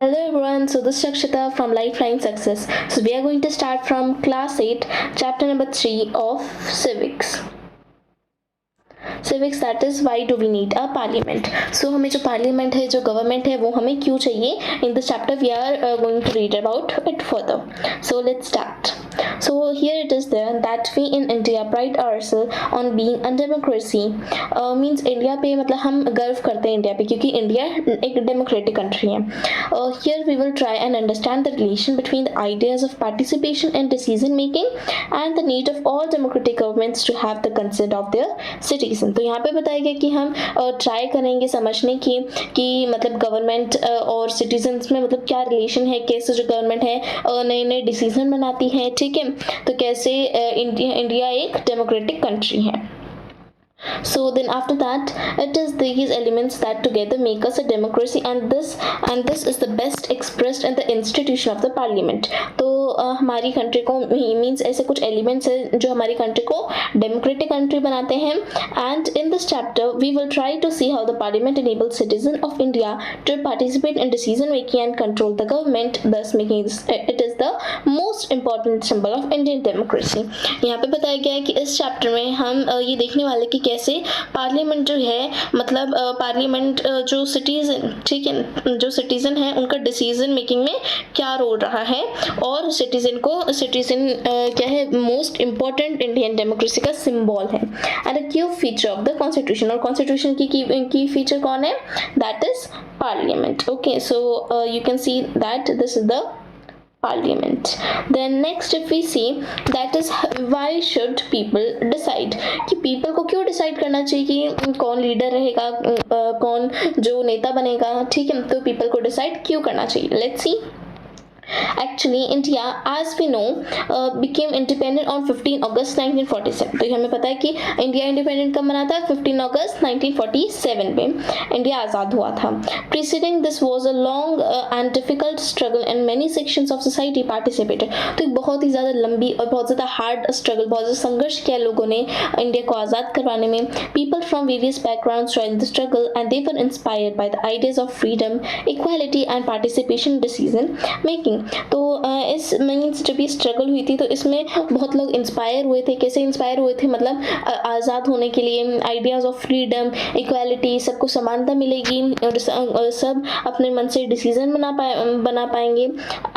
Hello everyone, so this is Shakshita from Lifeline Success. So we are going to start from class 8, chapter number 3 of civics. Civics that is why do we need a parliament. So हमें जो parliament है, जो government है, वो हमें क्यों चाहिए. In this chapter we are going to read about it further. So let's start. So here it is there that we in India pride ourselves on being a democracy. Means India पे मतलब हम गर्व करते हैं India पे, क्योंकि India एक democratic country है. Here we will try and understand the relation between the ideas of participation and decision making and the need of all democratic governments to have the consent of their citizen. तो यहाँ पे बताया गया कि हम try करेंगे समझने की कि मतलब गवर्नमेंट और सिटीजन्स में मतलब क्या रिलेशन है, कैसे जो गवर्नमेंट है नए नए डिसीजन बनाती है. ठीक है, तो कैसे इंडिया एक डेमोक्रेटिक कंट्री है. So then after that it is these elements that together make us a democracy, and this is the best expressed in the institution of the parliament. तो हमारी कंट्री को मीन्स ऐसे कुछ elements है जो हमारी country को डेमोक्रेटिक कंट्री बनाते हैं. And in this chapter we will try to see how the parliament enables citizen of India to participate in decision making and control the government, thus making it is the most important symbol of Indian democracy. यहाँ पे बताया गया है कि इस chapter में हम ये देखने वाले कि कैसे पार्लियामेंट जो है मतलब पार्लियामेंट जो सिटीजन, ठीक है, जो सिटीजन है उनका डिसीजन मेकिंग में क्या रोल रहा है, और सिटीजन क्या है मोस्ट इम्पॉर्टेंट इंडियन डेमोक्रेसी का सिंबल है. एंड अ की फीचर ऑफ द कॉन्स्टिट्यूशन, और कॉन्स्टिट्यूशन की फीचर कौन है, that is parliament. Okay, so you can see that this is the parliament. Then next if we see that is why should people decide, कि people को क्यों decide करना चाहिए कि कौन लीडर रहेगा, कौन जो नेता बनेगा. ठीक है, तो people को decide क्यों करना चाहिए. Let's see. Actually India as we know became independent on 15 August 1947. तो हमें पता है कि इंडिया इंडिपेंडेंट कब बना था, 15 अगस्त 1947 में इंडिया आज़ाद हुआ था. Preceding this was a long and difficult struggle and many sections of society participated. तो एक बहुत ही ज़्यादा लंबी और बहुत ज़्यादा हार्ड स्ट्रगल, बहुत ज़्यादा संघर्ष किया लोगों ने इंडिया को आज़ाद करवाने में. People from various backgrounds joined the struggle and they were inspired by the ideas of freedom, equality and participation in decision making. तो इस मीन्स जब ये स्ट्रगल हुई थी तो इसमें बहुत लोग इंस्पायर हुए थे. कैसे इंस्पायर हुए थे, मतलब आज़ाद होने के लिए, आइडियाज़ ऑफ फ्रीडम, इक्वालिटी, सबको समानता मिलेगी और सब अपने मन से डिसीजन बना पाएंगे.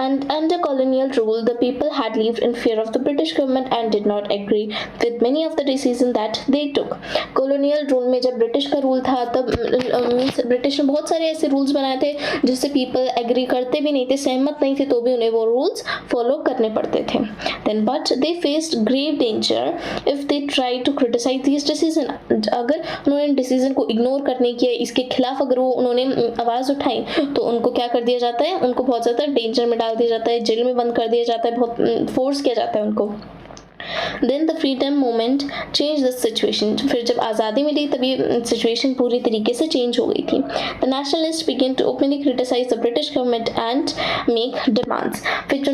And under colonial rule the people had lived in fear of the British government and did not agree with many of the decision that they took. Colonial rule में जब ब्रिटिश का रूल था तब means British ने बहुत सारे ऐसे rules बनाए थे जिससे पीपल एग्री करते भी नहीं थे, सहमत नहीं थे, तो भी उन्हें वो रूल्स फॉलो करने पड़ते थे. Then but they faced grave danger if they try to criticise this decision. अगर उन्होंने डिसीजन को इग्नोर करने की, इसके खिलाफ अगर वो उन्होंने आवाज़ उठाई तो उनको क्या कर दिया जाता है, उनको बहुत ज़्यादा डेंजर में डाल दिया जाता है, जेल में बंद कर दिया जाता है, बहुत फोर्स किया जाता है उनको. Then the freedom movement changed the situation. फिर जब आज़ादी मिली तभी सिचुएशन पूरी तरीके से चेंज हो गई थी. The nationalists began to openly criticize the British government and make demands. फिर जो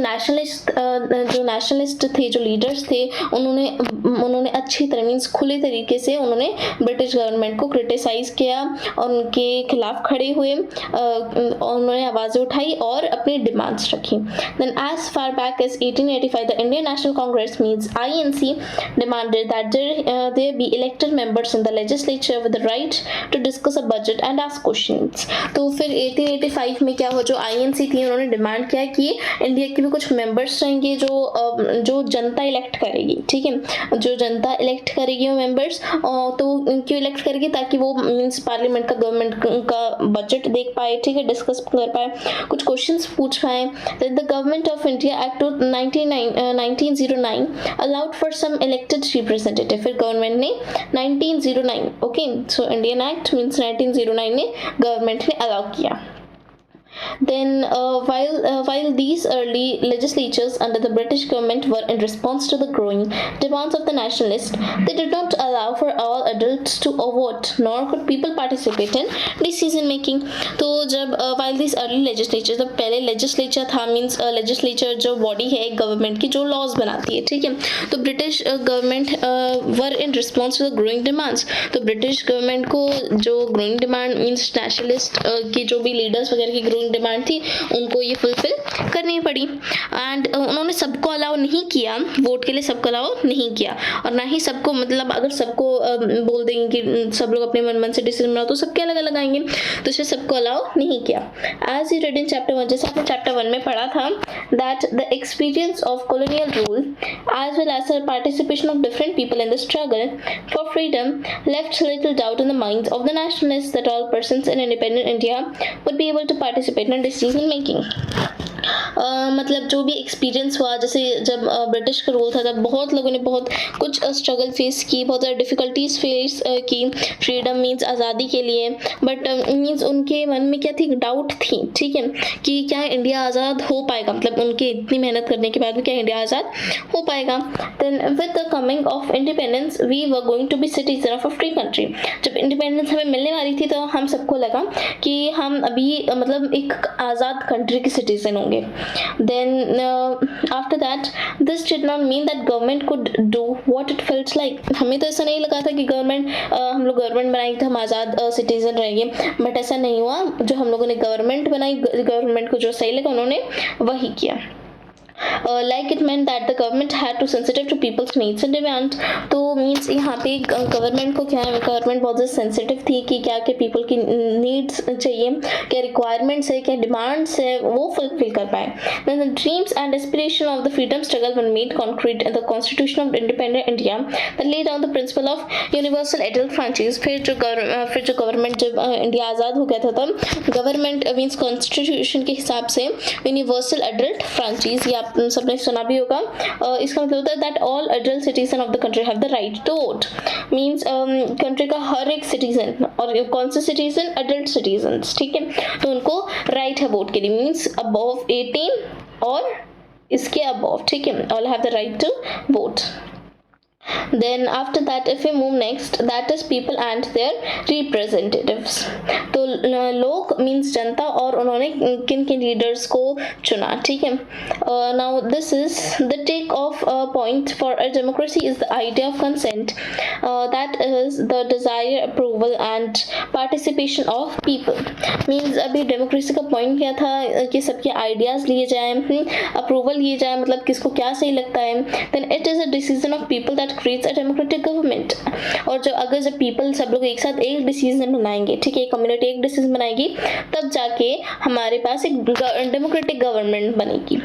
nationalist थे, जो लीडर्स थे, उन्होंने अच्छी तरह मीन्स खुले तरीके से उन्होंने ब्रिटिश गवर्नमेंट को क्रिटिसाइज किया और उनके खिलाफ खड़े हुए, उन्होंने आवाज़ें उठाई और अपनी डिमांड्स रखी. Then as far back as 1885 the Indian National Congress means INC demanded that there be elected members in the legislature with the right to discuss a budget and ask questions. तो फिर 1885 में क्या हो, जो INC थी उन्होंने demand किया कि इंडिया के भी कुछ मेंबर्स रहेंगे जो जनता इलेक्ट करेगी. ठीक है, जो जनता इलेक्ट करेगी वो मेंबर्स, तो क्यों इलेक्ट करेगी, ताकि वो मीन्स पार्लियामेंट का गवर्नमेंट का बजट देख पाए, ठीक है, डिस्कस कर पाए, कुछ क्वेश्चंस पूछ पाए. The government of India act 1909 allowed for some elected representative. फिर गवर्नमेंट ने 1909, okay, so Indian act means 1909 ने गवर्नमेंट ने अलाउ किया. Then while these early legislatures under the British government were in response to the growing demands of the nationalists, they did not allow for all adults to vote, nor could people participate in decision making. तो जब while these early legislatures, जब पहले legislature था means legislature जो body है government की, जो laws बनाती है, ठीक है, तो British government were in response to the growing demands. तो ब्रिटिश गवर्नमेंट को जो ग्रोइंग डिमांड मीन्स नेशनलिस्ट की जो भी लीडर्स वगैरह की ग्रोइंग डिमांड थी उनको ये फुलफिल करनी पड़ी। एंड उन्होंने सबको अलाउ नहीं किया, वोट के लिए सबको अलाउ नहीं किया, और ना ही सबको मतलब अगर सबको बोल देंगे कि सब लोग अपने मन से डिसीजन बनाओ तो सबके अलग अलग आएंगे, तो इसलिए सबको अलाउ नहीं किया। As you read in chapter 1, जैसे आपने चैप्टर 1 में पढ़ा था, that the experience of colonial rule as well as the participation of different people in the struggle for freedom left little doubt in the minds of the nationalists that all persons in independent India would be able to participate in decision making. मतलब जो भी experience हुआ, जैसे जब British का rule था तब बहुत लोगों ने बहुत कुछ स्ट्रगल फेस की, बहुत ज़्यादा डिफ़िकल्टीज फेस की फ्रीडम मीन्स आज़ादी के लिए, बट मीन्स उनके मन में क्या थी, डाउट थी, ठीक है, कि क्या इंडिया आज़ाद हो पाएगा, मतलब उनके इतनी मेहनत करने के बाद भी क्या इंडिया आज़ाद हो पाएगा। Then with the coming of independence we were going to be citizen of a free country. जब इंडिपेंडेंस हमें मिलने वाली थी तो हम सबको लगा कि हम अभी मतलब एक आज़ाद कंट्री के सिटीजन होंगे। Then after that this did not mean that government could do what it felt like. हमें तो ऐसा नहीं लगा था कि गवर्नमेंट हम लोग गवर्नमेंट बनाएंगे तो हम आज़ाद सिटीजन रहेंगे, बट ऐसा नहीं हुआ। जो हम लोगों ने गवर्नमेंट बनाई, गवर्नमेंट को जो सही लगा उन्होंने वही किया। Like it meant that the government had to sensitive to people's needs and demand। तो मीन्स यहाँ पे गवर्नमेंट को क्या है, गवर्नमेंट बहुत ज़्यादा सेंसिटिव थी कि क्या क्या पीपल की नीड्स चाहिए, क्या रिक्वायरमेंट्स है, क्या डिमांड्स है, वो फुलफिल कर पाए। Then the dreams and aspiration of the freedom struggle were made concrete in the Constitution of Independent India that laid down the principle of universal adult franchise। फिर जो गवर्नमेंट जब India आज़ाद हो गया था तब गवर्नमेंट मीन्स कॉन्स्टिट्यूशन के हिसाब से यूनिवर्सल एडल्ट फ्रेंचाइज, या सबने सुना भी होगा, इसका मतलब होता है that all adult citizen of the country have the right to vote. Means country का हर एक सिटीजन, और कौन से सिटीजन, एडल्ट सिटीजन, ठीक है, तो उनको राइट है वोट के लिए, मीन्स अबव 18 और इसके अबव, ठीक है, all have the right to vote. Then after that if we move next, that is people and their representatives। तो लोग means जनता, और उन्होंने किन किन लीडर्स को चुना, ठीक है। Now this is the take off point for a democracy is the idea of consent, that is the desire, approval and participation of people। means अभी डेमोक्रेसी का पॉइंट क्या था कि सबके आइडियाज लिए जाए, अप्रूवल लिए जाए, मतलब किसको क्या सही लगता है। then it is a decision of people that creates a democratic government। और जब पीपल सब लोग एक साथ एक डिसीजन बनाएंगे, ठीक है, कम्युनिटी एक डिसीजन बनाएगी, तब जाके हमारे पास एक डेमोक्रेटिक गवर्नमेंट बनेगी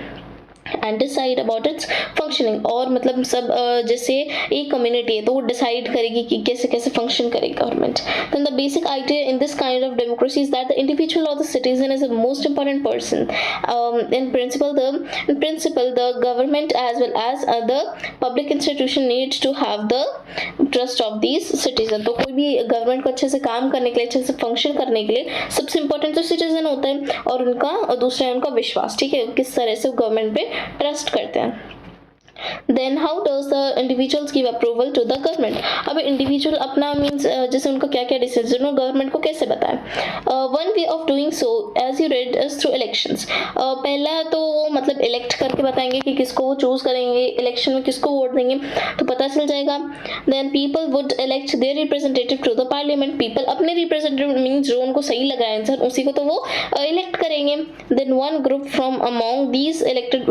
and decide about it's functioning. और मतलब सब जैसे एक कम्युनिटी है तो वो डिसाइड करेगी कि कैसे कैसे फंक्शन करेगी government. Then the basic idea in this kind of democracy is that the individual और the citizen is the most important person. In principle the government as well as the public institution needs to have the trust of these citizen. तो कोई भी government को अच्छे से काम करने के लिए, अच्छे से फंक्शन करने के लिए सबसे इंपॉर्टेंट तो सिटीजन होता है, और उनका, और दूसरा है उनका विश्वास, ठीक है, किस तरह से गवर्नमेंट पे ट्रस्ट करते हैं। Then how does the individuals give approval to the government? अब इंडिविजुअल अपना मीन्स जैसे उनका क्या क्या डिसीजन हो गवर्नमेंट को कैसे बताएं। One way of doing so as you read is through elections. पहला तो वो मतलब इलेक्ट करके बताएंगे कि किसको वो चूज करेंगे, इलेक्शन में किसको वोट देंगे तो पता चल जाएगा। Then people would elect their representative to the parliament. People अपने रिप्रेजेंटेटिव मीन्स जो उनको सही लगा आंसर उसी को तो वो इलेक्ट करेंगे। Then one group from among these elected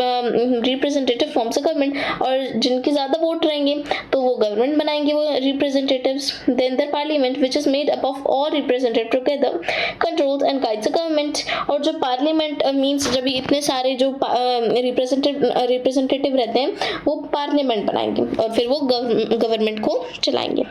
representative forms a government. और जिनके ज़्यादा वोट रहेंगे तो वो गवर्नमेंट बनाएंगे, वो representatives. Then the parliament which is made up of all representative together controls and guides the government. और जो पार्लियामेंट मीन्स जब इतने सारे जो रिप्रेजेंटेटिव रहते हैं वो पार्लियामेंट बनाएंगे और फिर वो गवर्नमेंट को चलाएंगे।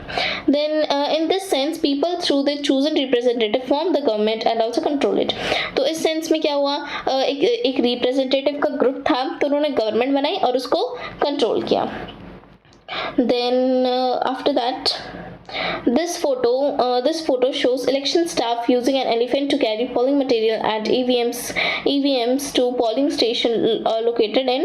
Then in this sense people through the chosen representative form the government and also control it. तो इस सेंस में क्या हुआ, एक रिप्रेजेंटेटिव का ग्रुप था तो उन्होंने गवर्नमेंट बनाई और उसको कंट्रोल किया। Then after that this photo shows election staff using an elephant to carry polling material and EVMs to polling station located in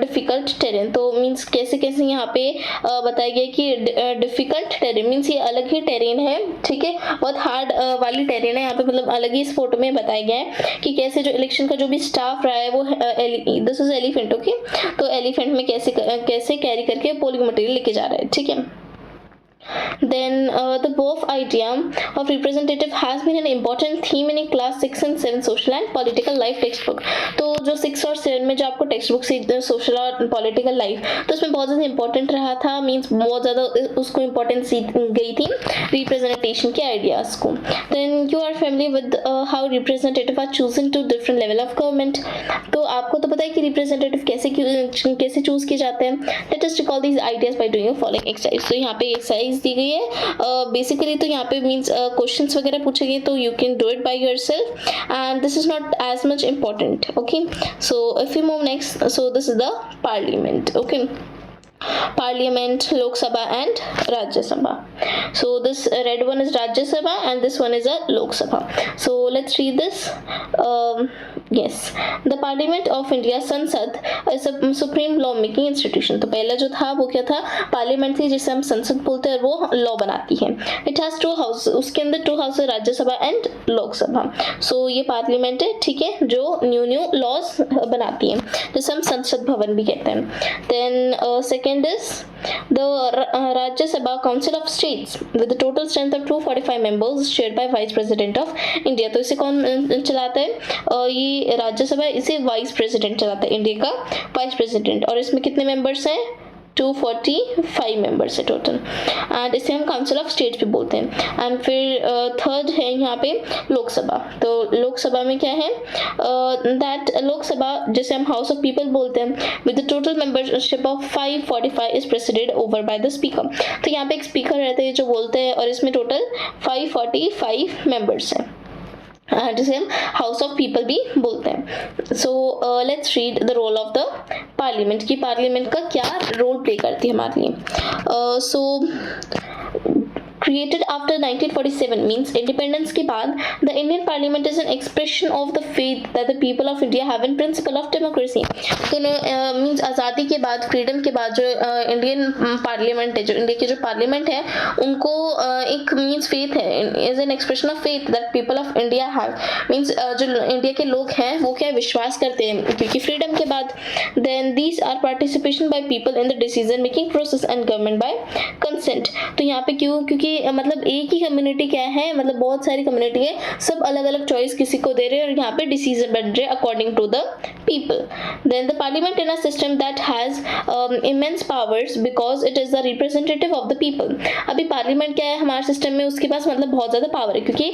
difficult terrain। तो मीन्स कैसे कैसे यहाँ पे बताया गया कि डिफिकल्ट टेरेन मीन्स ये अलग ही टेरेन है, ठीक है, बहुत हार्ड वाली टेरेन है यहाँ पे, मतलब अलग ही इस फोटो में बताया गया है कि कैसे जो इलेक्शन का जो भी स्टाफ रहा है वो दिस इज एलिफेंट, ओके, तो एलिफेंट में कैसे कैरी करके पोलिंग मटेरियल लेके जा रहा है, ठीक है। Then the both idea of representative has been an important theme in a class 6 and 7 social and political life textbook. तो जो 6 और 7 में जो आपको टेक्स्ट बुक से सोशल और पॉलिटिकल लाइफ, तो उसमें बहुत ज़्यादा इंपॉर्टेंट रहा था, मीन्स बहुत ज़्यादा उसको इम्पोर्टेंस गई थी रिप्रेजेंटेशन के आइडियाज़ को. Then you are familiar with how representative are chosen to different level of government. तो आपको तो पता है कि रिप्रेजेंटेटिव कैसे चूज किए जाते हैं. Let us recall these ideas by doing following exercise. तो यहाँ पे एक्सरसाइज दी गई है बेसिकली. तो यहाँ पे मीन्स क्वेश्चंस वगैरह पूछे गए, तो you can do it by yourself and this is not as much important. Okay, so if you move next, so this is the parliament. Okay, parliament, Lok Sabha and Rajya Sabha. So this red one is Rajya Sabha and this one is a Lok Sabha. So let's read this. Yes, the Parliament of India Sansad is a supreme law making institution. तो पहला जो था वो क्या था, parliament थी जिसे हम संसद बोलते हैं, वो लॉ बनाती है. इट हैज 2 हाउस, उसके अंदर 2 हाउस है, राज्यसभा एंड लोकसभा. सो ये पार्लियामेंट है, ठीक है, जो न्यू लॉज बनाती है, जिसे हम संसद भवन भी कहते हैं. Then second is the Rajya Sabha Council of States with a total strength of 245 members chaired by Vice President of India. तो इसे कौन चलाता है, ये राज्यसभा, इसे वाइस प्रेसिडेंट चलाता है, इंडिया का वाइस प्रेसिडेंट. और इसमें कितने मेंबर्स हैं, 245 मेंबर्स है टोटल. एंड इसे हम काउंसिल ऑफ स्टेट्स भी बोलते हैं. एंड फिर थर्ड है यहाँ पे लोकसभा. तो लोकसभा में क्या है, दैट लोकसभा जिसे हम हाउस ऑफ पीपल बोलते हैं, with the total membership of 545 is preceded over by the speaker. तो यहाँ पे एक स्पीकर रहते हैं जो बोलते हैं, और इसमें टोटल 545 मेंबर्स हैं, जिसे हम हाउस ऑफ पीपल भी बोलते हैं. So let's read the role of the parliament, की पार्लियामेंट का क्या रोल प्ले करती है हमारे लिए. सो created after 1947 means independence के बाद the Indian Parliament is an expression of the faith that the people of India have in principle of democracy. तो means आज़ादी के बाद, फ्रीडम के बाद जो इंडियन पार्लियामेंट है, जो इंडिया की जो पार्लियामेंट है, उनको एक मीन्स फेथ है, is an expression of faith that people of India have. Means जो इंडिया के लोग हैं वो क्या विश्वास करते हैं, क्योंकि फ्रीडम के बाद. Then these are participation by people in the decision making process and government by consent. तो यहाँ पे क्यों, क्योंकि मतलब एक ही कम्युनिटी क्या है, मतलब बहुत सारी कम्युनिटी है, सब अलग अलग चॉइस किसी को दे रहे हैं, और यहाँ पे डिसीजन बन रहे according to the people. Then the parliament in a system that has immense powers because it is the representative of the people. अभी पार्लियामेंट क्या है हमारे सिस्टम में, उसके पास मतलब बहुत ज्यादा पावर है, क्योंकि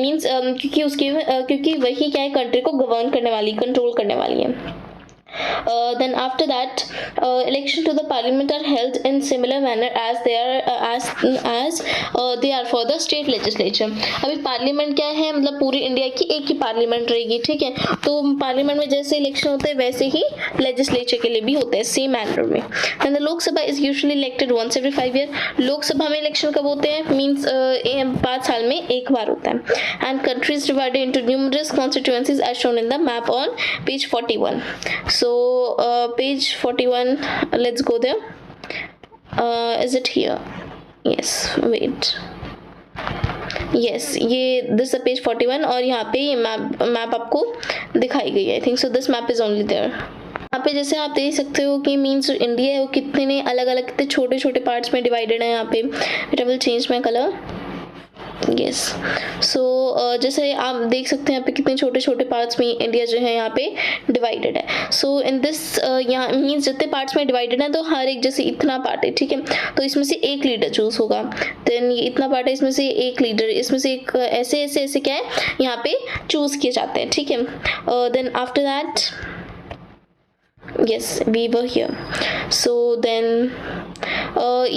मीन्स क्योंकि वही क्या है, कंट्री को गवर्न करने वाली, कंट्रोल करने वाली है. Then after that, election to the parliament are held in similar manner as they are for the state legislature. अभी पार्लियामेंट क्या है, मतलब पूरी इंडिया की एक ही पार्लियामेंट रहेगी, ठीक है. तो पार्लियामेंट में जैसे इलेक्शन होते हैं वैसे ही लेजिस्लेचर के लिए भी होते हैं, सेम मैनर में. And the Lok Sabha is usually elected once every 5 year. Lok Sabha में इलेक्शन कब होते हैं, मीन्स 5 साल में एक बार होता है. And country's divided into numerous constituencies as shown in the map on page 41. So page 41, let's go there. Is it here? Yes, wait. Yes, ये this is page 41, और यहाँ पे ये मैप आपको दिखाई गई है. I think so this map is only there. यहाँ पे जैसे आप देख सकते हो कि मीन्स इंडिया है वो कितने अलग अलग, कितने छोटे छोटे पार्ट्स में डिवाइडेड है. यहाँ पे it will change my colour. Yes, so जैसे आप देख सकते हैं यहाँ पे कितने छोटे छोटे पार्ट्स में इंडिया जो है यहाँ पे डिवाइडेड है. सो इन दिस यहाँ मीन्स जितने पार्ट्स में डिवाइडेड है, तो हर एक जैसे इतना पार्ट है, ठीक है, तो इसमें से एक लीडर चूज होगा. देन ये इतना पार्ट है, इसमें से एक लीडर, इसमें से एक ऐसे ऐसे ऐसे क्या है यहाँ पे चूज किए जाते हैं, ठीक है. Then after that, yes, we were here. So then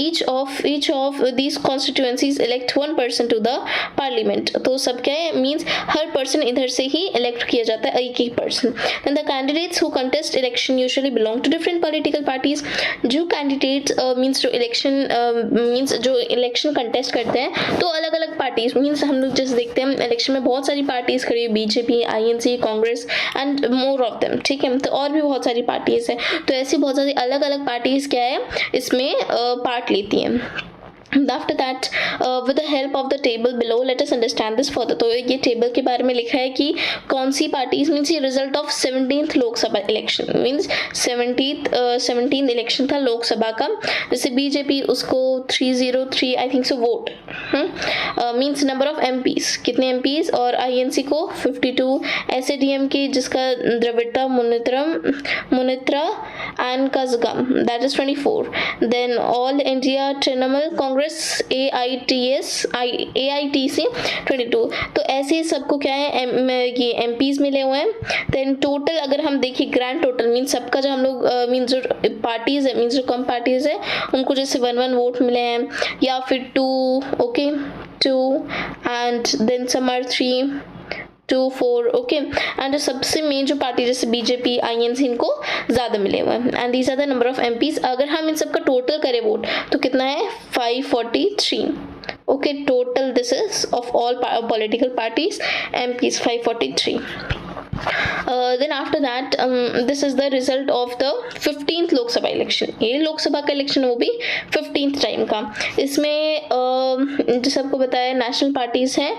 each of these constituencies elect one person to the parliament. तो सब क्या है, means हर person इधर से ही elect किया जाता है, एक person. Then the candidates who contest election usually belong to different political parties. जो candidates means जो election means जो election contest करते हैं, तो अलग अलग parties means हम लोग जैसे देखते हैं election में बहुत सारी parties खड़ी है, BJP, INC, Congress and more of them, ठीक है. तो और भी बहुत सारी पार्टीज है, तो ऐसी बहुत सारी अलग अलग पार्टीज क्या है इसमें पार्ट लेती हैं. After that, with the help of the table below, let us understand this further. तो ये टेबल के बारे में लिखा है कि कौन सी पार्टीज मीन्स ये result of 17th Lok Sabha election means 17 election था लोकसभा का. जैसे बीजेपी उसको 303 I think so vote means number of MPs कितने एमपीज, और आईएनसी को 52, एसएडीएम के जिसका Dravida Munnetra and Kazhagam that is 24, then all India Trinamool Congress AITC 22. तो ऐसे ही सबको क्या है ये एमपीज मिले हुए हैं. देन टोटल अगर हम देखें ग्रैंड टोटल मीन्स सबका जो हम लोग मीन्स जो पार्टीज है मीन्स जो कम पार्टीज है उनको जैसे 1 वोट मिले हैं या फिर 2 okay 2 and then some are 3 2 4 okay. And जो सबसे मेन जो पार्टी जैसे बीजेपी आईएनसी इनको ज्यादा मिले हुए हैं. And these are the number of MPs. अगर हम इन सबका टोटल करें वोट तो कितना है 543. okay, total this is of all political parties MPs 543. Then after that this is the result of the 15th लोक सभा इलेक्शन. ये लोक सभा का इलेक्शन वो भी 15th टाइम का. इसमें जो सबको बताया नेशनल पार्टीज हैं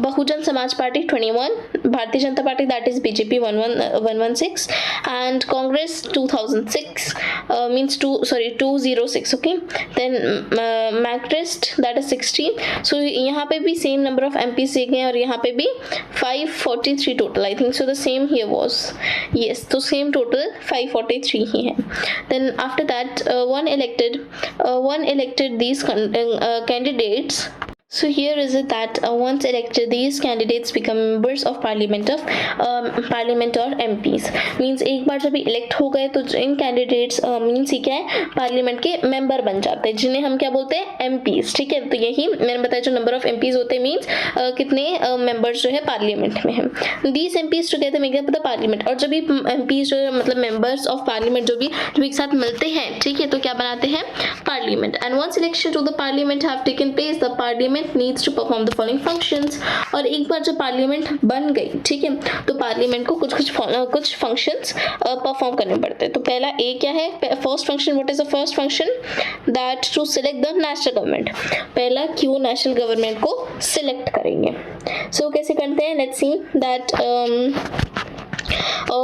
Bahujan Samaj party 21, Bharatiya Janata Party that is BJP 116 and Congress 2006 means 206 okay. Then Marxist that is 16. So यहाँ पे भी सेम नंबर ऑफ एमपी से गए और यहाँ पे भी 543 total. I think so the same here was, yes, so same total 543 ही है. Then after that one elected these candidates. So here is it that once elected these candidates become members of parliament or MPs. means एक बार जब elect हो गए तो इन candidates means ये क्या है parliament के मेंबर बन जाते हैं जिन्हें हम क्या बोलते हैं MPs. ठीक है, तो यही मैंने बताया जो नंबर ऑफ MPs होते हैं मीन्स कितने मेंबर्स जो है पार्लियामेंट में हैं. These MPs together make up the parliament. और जब भी MPs जो है मतलब मेंबर्स ऑफ पार्लियामेंट जो भी एक साथ मिलते हैं ठीक है तो क्या बनाते हैं parliament. And once election to the parliament have taken place the parliament needs to perform the following functions. और एक बार जब पार्लियामेंट बन गई ठीक है तो पार्लियामेंट को कुछ फंक्शंस परफॉर्म करने पड़ते हैं. तो पहला ए क्या है first function. What is the first function that to select the national government. पहला क्यों नेशनल गवर्नमेंट को सिलेक्ट करेंगे. सो कैसे करते हैं let's see that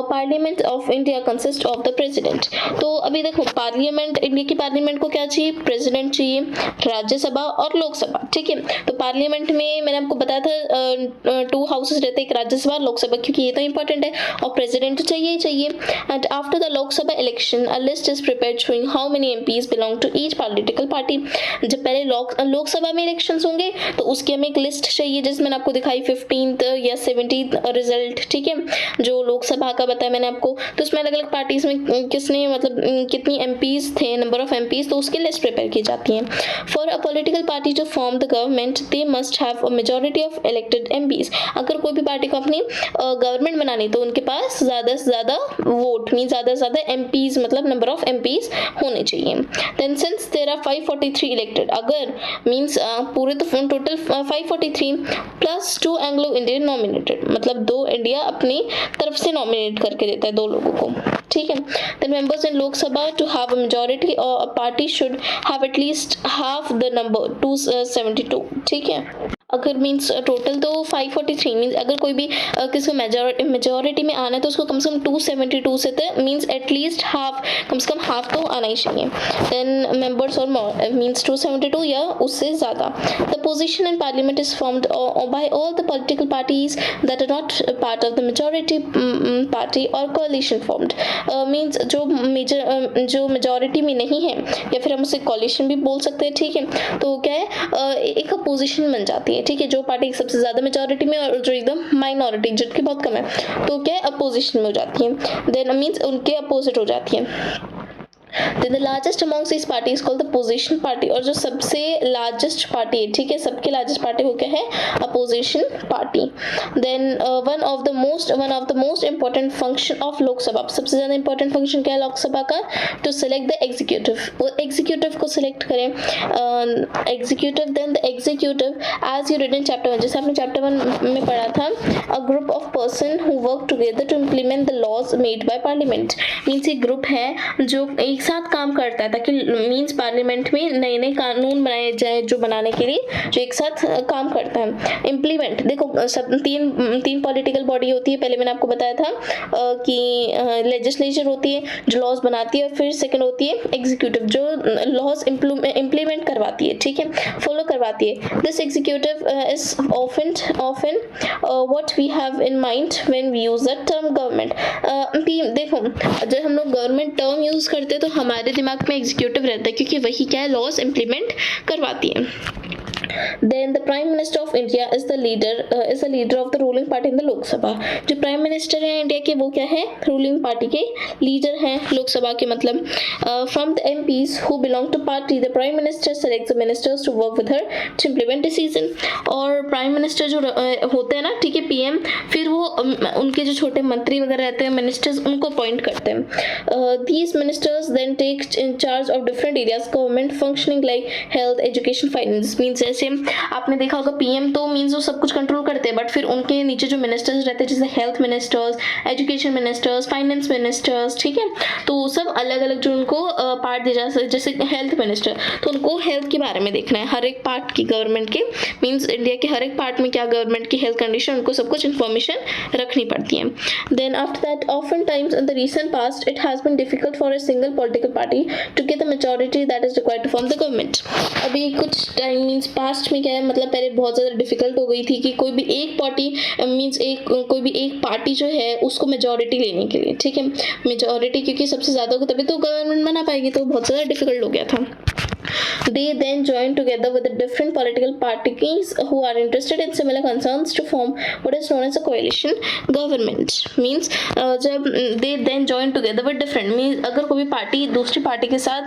parliament of India consist of the president. तो अभी देखो पार्लियामेंट इंडिया की पार्लियामेंट को क्या चाहिए प्रेसिडेंट चाहिए, राज्यसभा और लोकसभा. ठीक है, तो पार्लियामेंट में मैंने आपको बताया था 2 हाउसेस रहते हैं, एक राज्यसभा लोकसभा, क्योंकि ये तो इंपॉर्टेंट है और प्रेसिडेंट तो चाहिए ही चाहिए. And after the Lok Sabha election a list is prepared showing how many MPs belong to each political party. जब पहले लोकसभा में इलेक्शंस होंगे तो उसकी हमें एक लिस्ट चाहिए जिसमें मैंने आपको दिखाई 15th या 17th रिजल्ट. ठीक है, जो लोकसभा का बताया मैंने आपको, तो उसमें अलग अलग पार्टीज में किसने मतलब कितनी एमपीज थे, नंबर ऑफ एमपीज, तो उसकी लिस्ट प्रिपेयर की जाती है. For a political party to form the government they must have a majority of elected MPs. अगर कोई भी पार्टी को अपनी गवर्नमेंट बनानी तो उनके पास ज्यादा से ज्यादा वोट मीन ज्यादा से ज्यादा एमपीज मतलब नंबर ऑफ एमपीज होने चाहिए. Then since there are 543 elected, अगर मींस पूरे तो total 543 plus 2 Anglo Indian nominated, मतलब 2 इंडिया अपनी तरफ से नॉमिनेट करके देता है 2 लोगों को. ठीक है, the members in Lok Sabha to have a majority और a party should have at least half the number 272. ठीक है, अगर मीन्स टोटल तो 543 मीन्स अगर कोई भी किसी को मेजॉरिटी में आना है तो उसको कम से कम 272 से तो मीन्स एटलीस्ट हाफ, कम से कम हाफ तो आना ही चाहिए. देन मेंबर्स और मीन्स 272 या उससे ज़्यादा. The opposition in parliament is formed by all the political parties that are not part of the majority party और कोalition फॉर्म्ड. मीन्स जो मेजॉरिटी में नहीं है या फिर हम उसे कोalition भी बोल सकते हैं. ठीक है, तो क्या है एक पोजीशन बन जाती है. ठीक है, जो पार्टी सबसे ज्यादा मेजॉरिटी में और जो एकदम माइनॉरिटी जिनकी बहुत कम है तो क्या है अपोजिशन में हो जाती है. देन मींस उनके अपोजिट हो जाती है. Then the largest amongst these parties is called the opposition party. और जो सबसे largest party है, ठीक है, सबके largest party हो क्या है opposition party. Then one of the most important function of लोक सभा, सबसे ज़्यादा important function क्या है लोक सभा का, to select the executive. वो executive को select करें executive. Then the executive as you read in chapter 1, जैसे आपने chapter 1 में पढ़ा था, a group of person who work together to implement the laws made by parliament. Means एक group है जो एक एक साथ काम करता है ताकि मीन्स पार्लियामेंट में नए नए कानून बनाए जाए जो बनाने के लिए जो एक साथ काम करता है। इम्प्लीमेंट, देखो सब तीन पॉलिटिकल बॉडी होती है, पहले मैंने आपको बताया था कि लेजिस्लेचर होती है जो लॉज बनाती है, और फिर सेकंड होती है एग्जीक्यूटिव जो लॉज इम्प्लीमेंट करवाती है, ठीक है, फॉलो करवाती है। This executive is often what we have in mind when we use the term government. देखो जब हम लोग गवर्नमेंट टर्म यूज करते हैं तो हमारे दिमाग में एग्जीक्यूटिव रहता है क्योंकि वही क्या है, लॉज इम्प्लीमेंट करवाती है। Then the Prime Minister of India is the leader of the ruling party in the Lok Sabha। जो प्राइम मिनिस्टर है इंडिया के वो क्या है, रूलिंग पार्टी के लीडर हैं लोकसभा के, मतलब from the MPs who belong to party the Prime Minister selects the ministers to work with her to implement decision। और प्राइम मिनिस्टर जो होते हैं ना, ठीक है, पीएम, फिर वो उनके जो छोटे मंत्री वगैरह रहते हैं मिनिस्टर्स, उनको अपॉइंट करते हैं। These ministers then take in charge of different areas government functioning like health, education, finance। Means जैसे आपने देखा होगा पीएम तो मीन्स वो सब कुछ कंट्रोल करते हैं, बट फिर उनके नीचे जो मिनिस्टर्स रहते हैं जैसे health ministers, education ministers, finance ministers, ठीक है, तो सब अलग अलग जो उनको पार्ट दिया जाता है। जैसे हेल्थ मिनिस्टर तो उनको हेल्थ के बारे में देखना है, हर एक पार्ट की गवर्नमेंट के, मीन्स इंडिया के हर एक पार्ट में क्या गवर्नमेंट की हेल्थ कंडीशन, उनको सब कुछ इन्फॉर्मेशन रखनी पड़ती है। Then after that often times in the recent past it has been difficult for a single political party to get the majority that is required to form the government. अभी कुछ time means past में क्या है, मतलब पहले बहुत ज़्यादा difficult हो गई थी कि कोई भी एक पार्टी मीन्स कोई भी एक पार्टी जो है उसको मेजॉरिटी लेने के लिए, ठीक है, मेजॉरिटी क्योंकि सबसे ज़्यादा होगा तभी तो गवर्नमेंट बना पाएगी, तो बहुत ज़्यादा डिफिकल्ट हो गया था। They then joined together with the different political parties who are interested in similar concerns to form what is known as a coalition government। Means जब they then joined together with different means अगर कोई party दूसरी party के साथ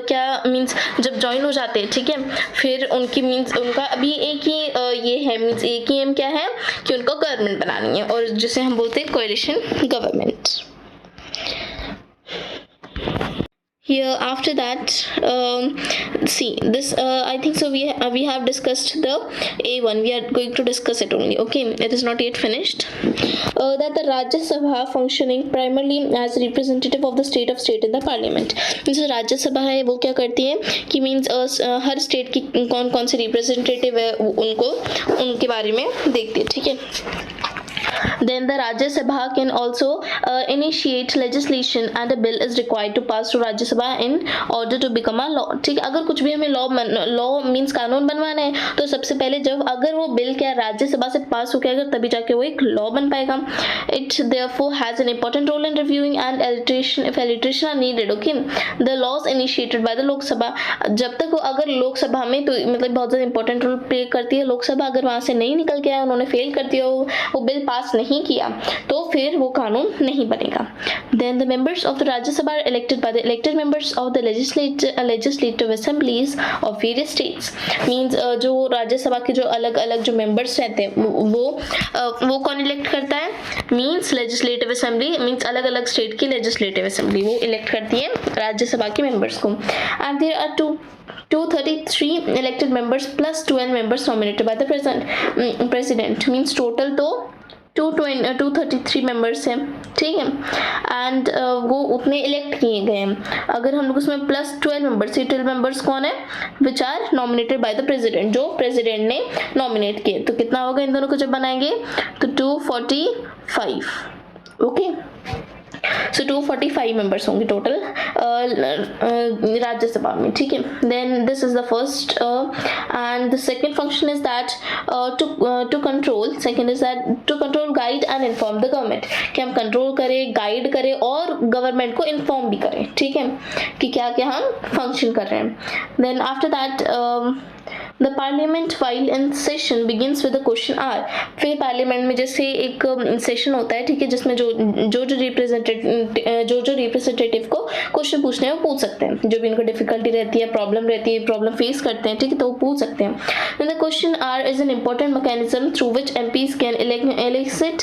क्या means जब join हो जाते हैं, ठीक है, फिर उनकी मीन्स उनका अभी एक ही ये है, मीन्स एक ही एम क्या है कि उनको गवर्नमेंट बनानी है, और जिसे हम बोलते हैं coalition government. Here after that see this I think so we have discussed the A1, we are going to discuss it only, okay, it is not yet finished। That the Rajya Sabha functioning primarily as representative of the state in the parliament। जो राज्य सभा है वो क्या करती है कि means हर state की कौन कौन से रिप्रेजेंटेटिव है उनको उनके बारे में देखती है, ठीक है। Then the Rajya Sabha can also initiate legislation and a bill is required to pass to Rajya Sabha in order to become a law। ठीक है, अगर कुछ भी हमें लॉ मीन्स कानून बनवाना है तो सबसे पहले जब अगर वो बिल क्या राज्य सभा से पास हो गया तभी जाके वो एक लॉ बन पाएगा। It therefore has an important role in reviewing and alteration if alteration are needed, okay। The laws initiated by the लोक सभा, जब तक वो अगर लोक सभा में तो मतलब बहुत ज़्यादा इंपॉर्टेंट रोल प्ले करती है लोक सभा, अगर वहाँ से नहीं निकल के आया, उन्होंने फेल कर दिया, वो बिल पास नहीं किया तो फिर वो कानून नहीं बनेगा। Then the members of the Rajya Sabha are elected by the elected members of the legislative assemblies of various states। Means जो राज्य सभा के जो अलग अलग जो members रहते हैं वो कौन इलेक्ट करता है, मीन्स लेजिस्लेटिव असेंबली, मीन्स अलग अलग स्टेट की लेजिस्लेटिव असेंबली वो इलेक्ट करती है राज्य सभा के मेंबर्स को। And there are 233 elected members plus 12 members nominated by the president। Means total तो 233 मेंबर्स हैं, ठीक है, एंड वो उतने इलेक्ट किए गए हैं। अगर हम लोग उसमें प्लस 12 मेंबर्स, 12 मेंबर्स कौन है, which are nominated by the president, जो प्रेसिडेंट ने नॉमिनेट किए, तो कितना होगा इन दोनों को जब बनाएंगे तो 245, ओके। सो 245 मेंबर्स होंगे टोटल राज्यसभा में, ठीक है। Then this is the first and the second function is that to control, second is that to control, guide and inform the government, कि हम कंट्रोल करें, गाइड करें और गवर्नमेंट को इन्फॉर्म भी करें, ठीक है, कि क्या क्या हम फंक्शन कर रहे हैं। Then after that The parliament while in session begins with a question hour। फिर पार्लियामेंट में जैसे एक सेशन होता है, ठीक है, जिसमें जो रिप्रेजेंटेटिव को क्वेश्चन पूछने हैं वो पूछ सकते हैं, जो भी इनको डिफिकल्टी रहती है, प्रॉब्लम फेस करते हैं, ठीक है, तो वो पूछ सकते हैं। Then the question hour is an important mechanism through which MPs can elicit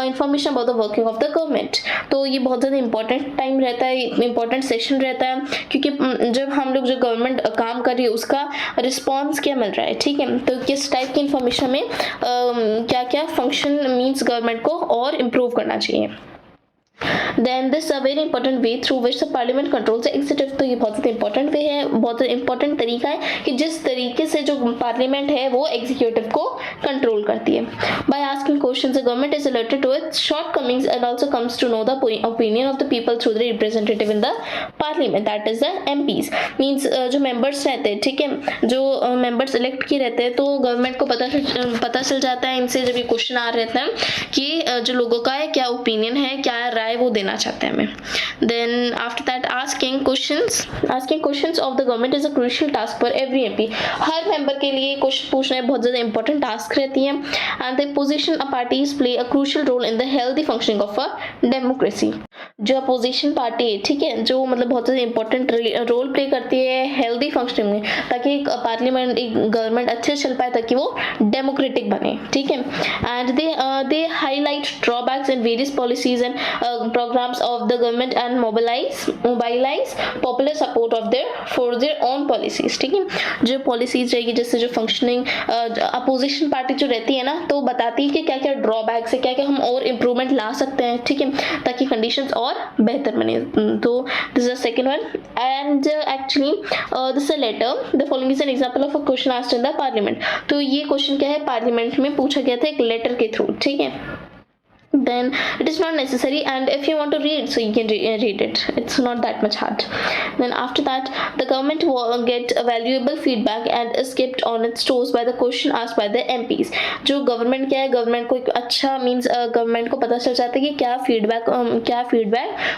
information about the working of the government। तो ये बहुत ज़्यादा इंपॉर्टेंट टाइम रहता है, इंपॉर्टेंट सेशन रहता है, क्योंकि जब हम लोग जो गवर्नमेंट काम कर रही है उसका रिस्पॉन्स क्या मिल रहा है, ठीक है, तो किस टाइप की इंफॉर्मेशन में क्या क्या फंक्शन मीन्स गवर्नमेंट को और इम्प्रूव करना चाहिए। Then this is a very important way through which the parliament controls the executive. तो ये बहुत ज़्यादा important way है, बहुत ज़्यादा important तरीका है कि जिस तरीके से जो पार्लियामेंट है वो एग्जीक्यूटिव को कंट्रोल करती है. By asking questions, the government is alerted to its shortcomings and also comes to know the opinion of the people through the representative in the parliament, that is the MPs. Means जो members रहते हैं, ठीक है, जो members elect किए रहते हैं, तो गवर्नमेंट को पता चल जाता है इनसे जब ये क्वेश्चन आ रहता है कि जो लोगों का है क्या ओपिनियन है, क्या राय वो देना चाहते हैं हमें. Then after that, asking questions of the government is a crucial task for every MP. Her member के लिए क्वेश्चन पूछना बहुत ज़्यादा इंपॉर्टेंट टास्क रहती है. And the opposition parties play a crucial role in the healthy functioning of a democracy. जो opposition party है, ठीक है, जो मतलब बहुत ज़्यादा इंपॉर्टेंट रोल प्ले करती है हेल्दी फंक्शनिंग में, ताकि एक पार्लियामेंट, एक गवर्नमेंट अच्छे से चल पाए, ताकि वो डेमोक्रेटिक बने, ठीक है. And they highlight drawbacks in various policies and programmes of the government and mobilise popular support of for their own policies, ठीक है. जो पॉलिसीज रहेगी, जैसे जो फंक्शनिंग अपोजिशन पार्टी जो रहती है ना, तो बताती है कि क्या क्या ड्रॉबैक्स है, क्या क्या हम और इम्प्रूवमेंट ला सकते हैं, ठीक है, ताकि कंडीशंस और बेहतर बने. तो this is the second one. And actually this is a letter. The following is an example of a question asked in the parliament. तो ये क्वेश्चन क्या है, पार्लियामेंट में पूछा गया था एक लेटर के थ्रू, ठीक है. Then it is not necessary, and if you want to read, so you can read it. It's not that much hard. Then after that, the government will get valuable feedback and is kept on its toes by the question asked by the MPs. जो government क्या है, government को एक अच्छा means government को पता चल जाता है कि क्या फीडबैक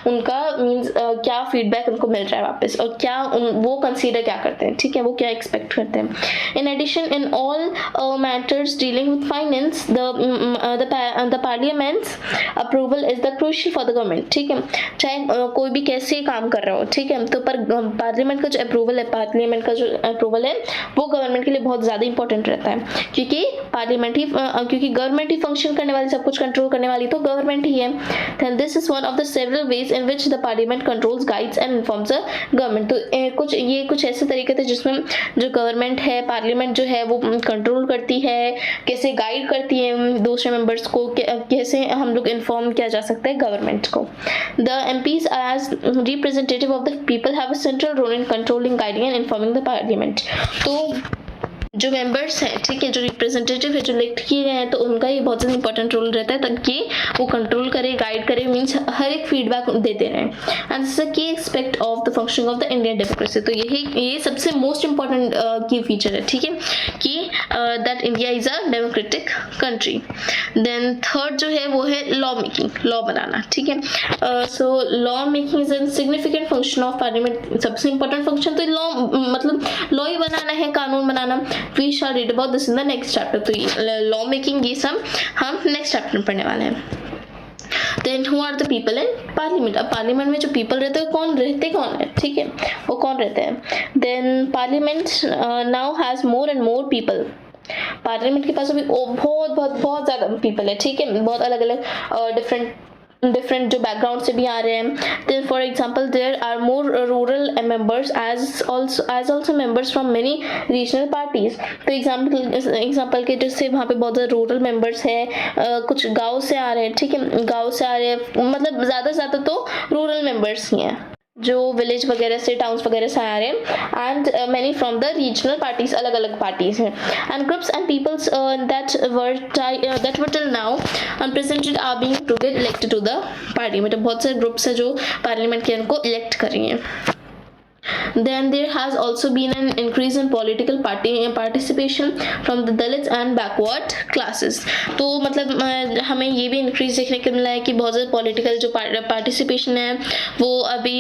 उनका मीन्स क्या फीडबैक उनको मिल रहा है वापस, और क्या वो कंसीडर क्या करते हैं, ठीक है, वो क्या एक्सपेक्ट करते हैं. In addition, in all matters dealing with finance, the parliament approval is the crucial for the government, ठीक है. चाहे कोई भी कैसे काम कर रहा हो, ठीक है, तो पर पार्लियामेंट का जो अप्रूवल है वो गवर्नमेंट के लिए बहुत ज़्यादा इंपॉर्टेंट रहता है, क्योंकि गवर्नमेंट ही फंक्शन करने वाली, सब कुछ कंट्रोल करने वाली तो गवर्नमेंट ही है. Then this is one of the several ways in which the parliament controls, guides and informs the government. तो कुछ ऐसे तरीके थे जिसमें जो गवर्नमेंट है, पार्लियामेंट जो है वो कंट्रोल करती है, कैसे गाइड करती है दूसरे मेंबर्स को, कैसे हम लोग इन्फॉर्म किया जा सकता है गवर्नमेंट को. The MPs as representative of the people have a central role in controlling, guiding and informing the parliament. तो जो मेंबर्स हैं, ठीक है, जो रिप्रेजेंटेटिव है, जो इलेक्ट किए गए हैं, तो उनका ये बहुत ज़्यादा इंपॉर्टेंट रोल रहता है, ताकि वो कंट्रोल करे, गाइड करे, मीन्स हर एक फीडबैक देते रहें. एंड दिस इज अ की aspect of the functioning of the Indian democracy. तो ये सबसे मोस्ट इंपॉर्टेंट की फीचर है, ठीक है, कि that India is a democratic country. Then third जो है वो है लॉ मेकिंग, लॉ बनाना, ठीक है. So law making is an significant function of parliament. सबसे इंपॉर्टेंट फंक्शन तो लॉ, मतलब लॉ ही बनाना है, कानून बनाना. We shall read about this in the next chapter. तो लॉ मेकिंग ये सब हम नेक्स्ट चैप्टर में पढ़ने वाले हैं. Then who are the people in parliament? अब पार्लियामेंट में जो पीपल रहते हैं कौन है, ठीक है, वो कौन रहते हैं. Then parliament now has more and more people. Parliament के पास अभी बहुत ज़्यादा पीपल है, ठीक है, बहुत अलग अलग डिफरेंट जो बैकग्राउंड से भी आ रहे हैं. Then for example there are more rural members as also members from many regional parties. तो एग्जांपल के जैसे वहाँ पे बहुत ज़्यादा रूरल मेंबर्स है, कुछ गाँव से आ रहे हैं, ठीक है, गाँव से आ रहे हैं, मतलब ज़्यादा तो रूरल मेंबर्स ही हैं, जो विलेज वगैरह से, टाउन्स वगैरह से आ रहे हैं. And many from the regional parties, अलग अलग पार्टीज हैं. And groups and peoples that were till now unrepresented are being to get elected to the parliament. बहुत सारे ग्रुप्स हैं जो पार्लियामेंट के उनको इलेक्ट कर रही हैं. Then there has also been an increase in political participation from the Dalits and backward classes. तो मतलब हमें ये भी इंक्रीज देखने को मिला है कि बहुत ज़्यादा पॉलिटिकल जो पार्टिसिपेशन है वो अभी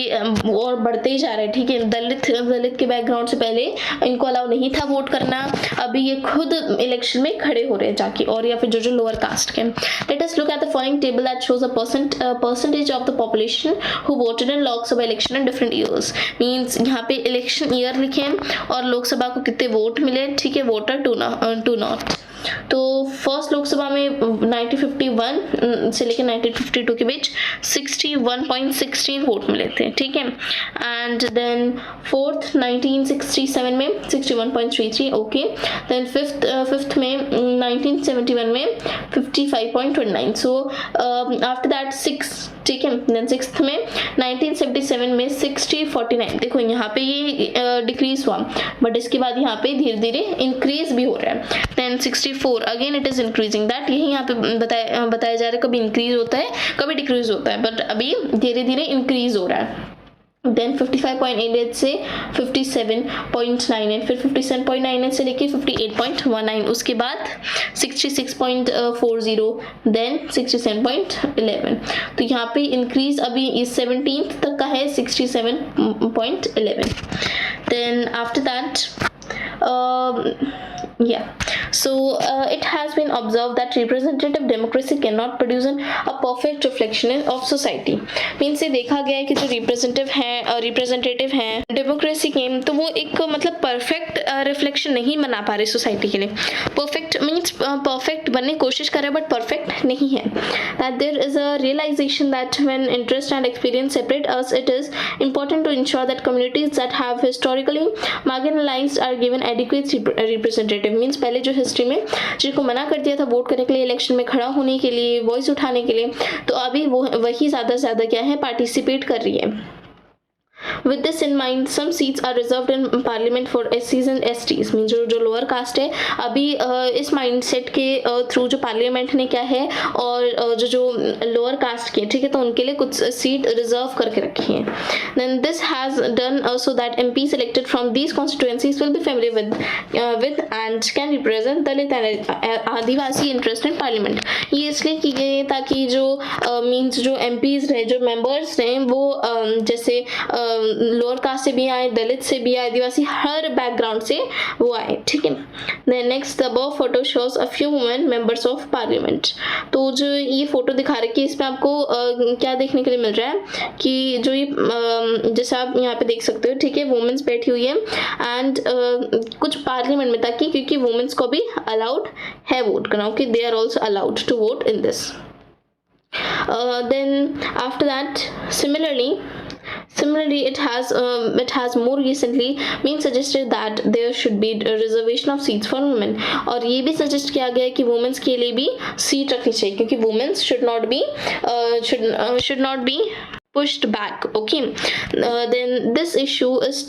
और बढ़ते ही जा रहा है, ठीक है. दलित के बैकग्राउंड से पहले इनको अलाउ नहीं था वोट करना, अभी ये खुद इलेक्शन में खड़े हो रहे हैं जाके, और या फिर जो लोअर कास्ट के. Let us look at the following table that shows a percentage of the population who voted in Lok Sabha election in different years. Means यहाँ पे इलेक्शन ईयर लिखे और लोकसभा को कितने वोट मिले, ठीक है, वोटर टू नॉट. तो फर्स्ट लोकसभा में 1951 से लेकर 1952 के बीच 61.16 वोट मिले थे, ठीक है। एंड देन फोर्थ 1967 में 61.33, ओके। देन फिफ्थ में 1971 में 55.29, सो आफ्टर दैट 6, ठीक है। देन सिक्स्थ में 1977 में 60.49, देखो यहाँ पे ये डिक्रीज हुआ, बट इसके बाद यहाँ पे धीरे धीरे इंक्रीज भी हो रहा है। Then 64 again it is increasing, that यही यहाँ पे बताया जा रहा है, कभी इंक्रीज होता है कभी डिक्रीज होता है, बट अभी धीरे धीरे इंक्रीज हो रहा है। देन 55.88 से 57.98, फिर 57.98 से लेके 58.19, उसके बाद 66.40, देन 67.11, तो यहाँ पे इंक्रीज अभी इस 17th तक का है 67.11। Then after that it has been observed that representative democracy cannot produce a perfect reflection of society. Means ये देखा गया है कि जो रिप्रेजेंटेटिव हैं डेमोक्रेसी के, तो वो एक मतलब परफेक्ट रिफ्लेक्शन नहीं बना पा रहे सोसाइटी के लिए। परफेक्ट मीन्स परफेक्ट बनने की कोशिश कर रहे हैं बट परफेक्ट नहीं है। That there is a realization that when interest and experience separate us, it is important to ensure that communities that have historically marginalized are given adequate representative. Means पहले जो हिस्ट्री में जिनको मना कर दिया था वोट करने के लिए, इलेक्शन में खड़ा होने के लिए, वॉइस उठाने के लिए, तो अभी वही ज़्यादा से ज़्यादा क्या है, पार्टिसिपेट कर रही है। With this in mind, some seats are reserved in parliament for SCs and STs, mean जो लोअर कास्ट है, अभी इस माइंडसेट के थ्रू जो पार्लियामेंट ने क्या है, और जो लोअर कास्ट के, ठीक है, तो उनके लिए कुछ सीट रिजर्व करके रखी है। Then this has done so that MPs elected from these constituencies will be familiar with and can represent Dalit and Adivasi interest in parliament. ये इसलिए की गई है ताकि जो मीन्स जो MPs रहे, जो मेंबर्स रहे, वो जैसे लोअर कास्ट से भी आए, दलित से भी आए, आदिवासी, हर बैकग्राउंड से वो आए, ठीक है। Then next, the above photo shows a few women members of parliament. तो जो ये फोटो दिखा रखी है इसमें आपको क्या देखने के लिए मिल रहा है कि जो ये जैसे आप यहाँ पे देख सकते हो, ठीक है, वुमेन्स बैठी हुई है एंड कुछ पार्लियामेंट में, ताकि क्योंकि वुमेन्स को भी अलाउड है वोट करना, okay, they are also allowed to vote in this. Then after that, similarly it has more recently been suggested that there should be a reservation of seats for women, और ये भी suggest किया गया है कि women's के लिए भी सीट रखनी चाहिए, क्योंकि women's should not be pushed back, okay. Then this issue is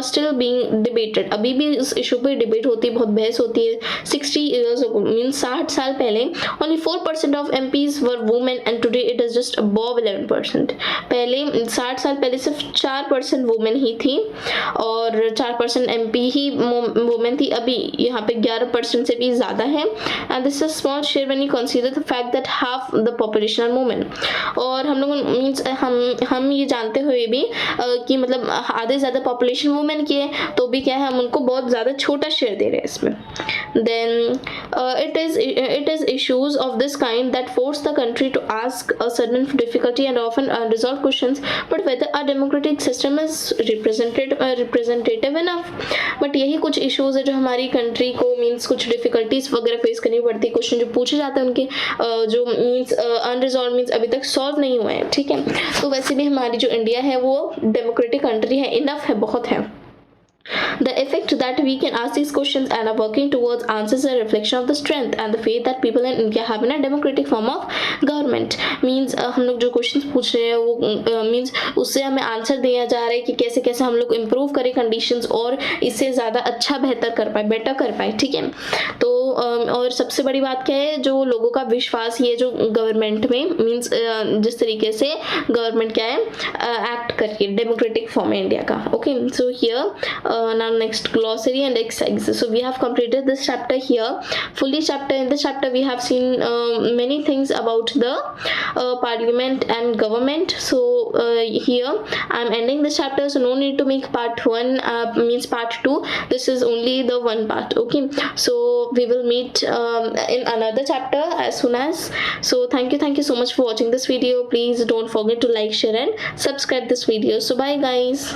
still being debated, अभी भी इस इशू पे डिबेट होती है, बहुत बहस होती है। 60 years ago, means 60 साल पहले only 4% of MPs were women and today it is just above 11%। पहले 60 साल पहले सिर्फ 4% वुमेन ही थी और 4% MP ही वुमेन थी, अभी यहाँ पे 11% से भी ज़्यादा है। and this is a small share when you consider the fact that half the population are women। और हम लोग मीन्स हम ये जानते हुए भी कि मतलब आधे ज़्यादा पॉपुलेशन वुमेन की है, तो भी क्या है, हम उनको बहुत ज़्यादा छोटा शेयर दे रहे हैं इसमें। Then it is issues of this kind that force the country to ask a certain difficulty and often unresolved questions, but whether a democratic system is representative enough। But यही कुछ इश्यूज है जो हमारी country को means कुछ difficulties वगैरह face करनी पड़ती है, क्वेश्चन जो पूछे जाते हैं उनके जो मीन्स अनरिजॉल्व मीन्स अभी तक सॉल्व नहीं हुए हैं, ठीक है। तो वैसे भी हमारी जो इंडिया है वो डेमोक्रेटिक कंट्री है, इनफ है, बहुत है। The effect that we can ask these questions and are working towards answers a reflection of the strength and the faith that people in India have in a democratic form of government। Means हम लोग जो questions पूछ रहे हैं वो means उससे हमें answer दिया जा रहा है कि कैसे कैसे हम लोग इम्प्रूव करें कंडीशंस और इससे ज़्यादा अच्छा बेहतर कर पाए, बेटर कर पाए, ठीक है। तो और सबसे बड़ी बात क्या है, जो लोगों का विश्वास ये जो गवर्नमेंट में मीन्स जिस तरीके से गवर्नमेंट क्या है एक्ट करके डेमोक्रेटिक फॉर्म है इंडिया का, okay. So here now next glossary and exercises. So we have completed this chapter here fully. In this chapter we have seen many things about the parliament and government. So here I'm ending this chapter, so no need to make part 1 means part 2. This is only the one part, okay. So we will meet in another chapter as soon as. So thank you so much for watching this video. Please don't forget to like, share and subscribe this video. So bye guys.